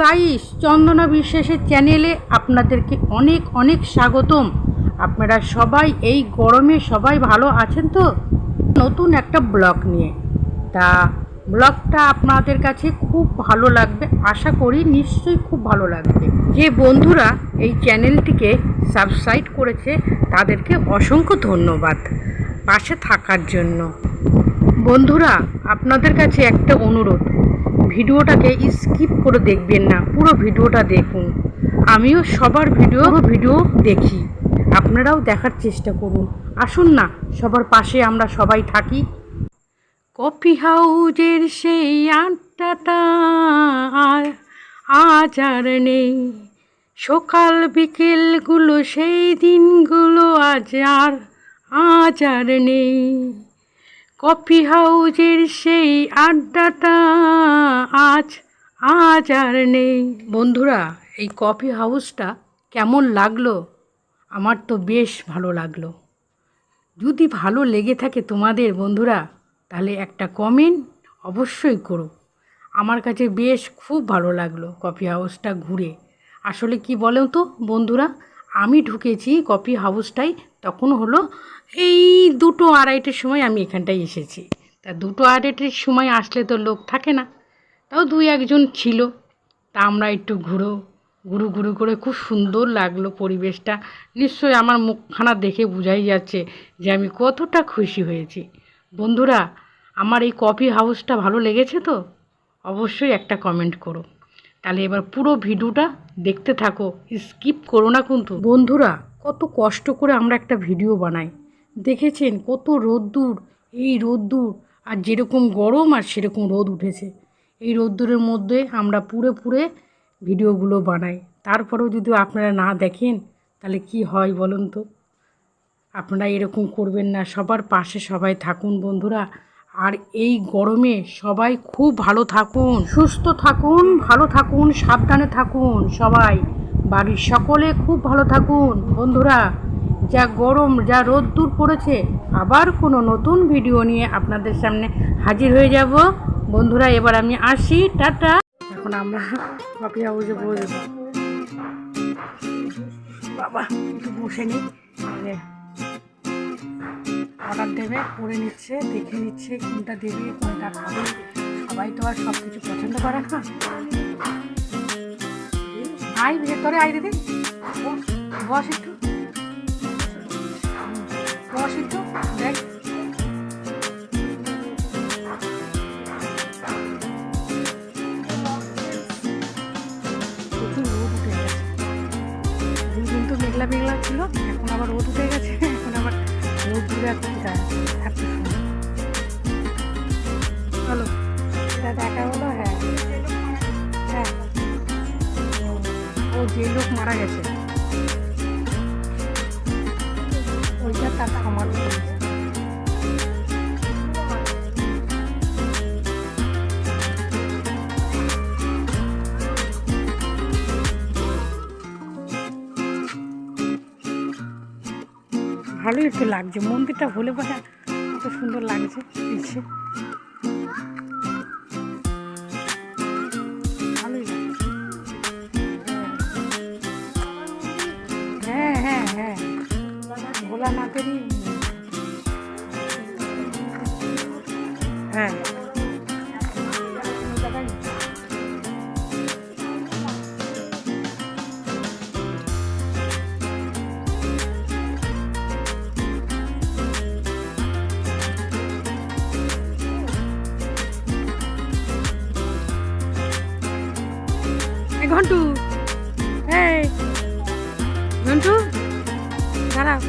Guys, চন্দনা বিশ্বাসের চ্যানেলে আপনাদেরকে অনেক অনেক স্বাগতম। আপনারা সবাই এই গরমে সবাই ভালো আছেন তো? নতুন একটা ব্লগ নিয়ে, তা ব্লগটা আপনাদের কাছে খুব ভালো লাগবে, আশা করি নিশ্চয়ই খুব ভালো লাগবে। যে বন্ধুরা এই চ্যানেলটিকে সাবস্ক্রাইব করেছে তাদেরকে অসংখ্য ধন্যবাদ পাশে থাকার জন্য। বন্ধুরা, আপনাদের কাছে একটা অনুরোধ, ভিডিওটাকে স্কিপ করে দেখবেন না, পুরো ভিডিওটা দেখুন। আমিও সবার ভিডিও দেখি, আপনারাও দেখার চেষ্টা করুন। আসুন না, সবার পাশে আমরা সবাই থাকি। কফি হাউজের সেই আড্ডাটা আজ আর নেই, সকাল বিকেলগুলো সেই দিনগুলো আজ আর নেই। কফি হাউজের সেই আড্ডাটা আজ আর নেই। বন্ধুরা, এই কফি হাউসটা কেমন লাগলো? আমার তো বেশ ভালো লাগলো। যদি ভালো লেগে থাকে তোমাদের বন্ধুরা, তাহলে একটা কমেন্ট অবশ্যই করো। আমার কাছে বেশ খুব ভালো লাগলো কফি হাউসটা ঘুরে। আসলে কি বলো তো বন্ধুরা, আমি ঢুকেছি কফি হাউসটাই তখন হলো এই 2-2:30 সময় আমি এখানটায় এসেছি। তা 2-2:30 সময় আসলে তো লোক থাকে না, তাও 2-1 জন ছিল। তা আমরা একটু ঘুরু করে খুব সুন্দর লাগলো পরিবেশটা। নিশ্চয়ই আমার মুখখানা দেখে বোঝাই যাচ্ছে যে আমি কতটা খুশি হয়েছি। বন্ধুরা, আমার এই কফি হাউসটা ভালো লেগেছে তো অবশ্যই একটা কমেন্ট করো। তাহলে এবার পুরো ভিডিওটা দেখতে থাকো, স্কিপ করো না কিন্তু। বন্ধুরা, কত কষ্ট করে আমরা একটা ভিডিও বানাই, দেখেছেন কত রোদ্দুর, এই রোদ্দুর আর যেরকম গরম আর সেরকম রোদ উঠেছে। এই রোদ্দুরের মধ্যে আমরা পুরে ভিডিওগুলো বানাই, তারপরেও যদি আপনারা না দেখেন তাহলে কি হয় বলুন তো? আপনারা এরকম করবেন না, সবার পাশে সবাই থাকুন বন্ধুরা। আর এই গরমে সবাই খুব ভালো থাকুন, সুস্থ থাকুন, ভালো থাকুন, সাবধানে থাকুন সবাই। বাড়ির সকলে খুব ভালো থাকুন বন্ধুরা। যা গরম, যা রোদ্দুর পড়েছে, আবার কোনো নতুন ভিডিও নিয়ে আপনাদের সামনে হাজির হয়ে যাব বন্ধুরা। এবার আমি আসি, টাটা। এখন আমরা কফি হাউসে বসবো। বাবা, একটু বসে নিই। অর্ডার দেবে, করে নিচ্ছে, দেখে নিচ্ছে কোনটা দেবে, কোনটা খাবে। সবাই তো আর সব কিছু পছন্দ করে না। আই ভেতরে, আই দিদি, বস একটু, দেখ। প্রচুর রোদ উঠে গেছে, দুদিন তো মেঘলা ছিল, এখন আবার রোদ উঠে গেছে। এখন আবার রোদ দূরে এত সুন্দর। চলো, এটা দেখা হলো। হ্যাঁ, ও যে লোক মারা গেছে ওইটা তার আমার। ভালোই একটু লাগছে, মন্দিরটা হলে পরে এত সুন্দর লাগছে পিছিয়ে। ভালোই লাগছে। হ্যাঁ, ভোলানাথেরই। হ্যাঁ, ঘন্টু, ঘন্টু দাঁড়াও।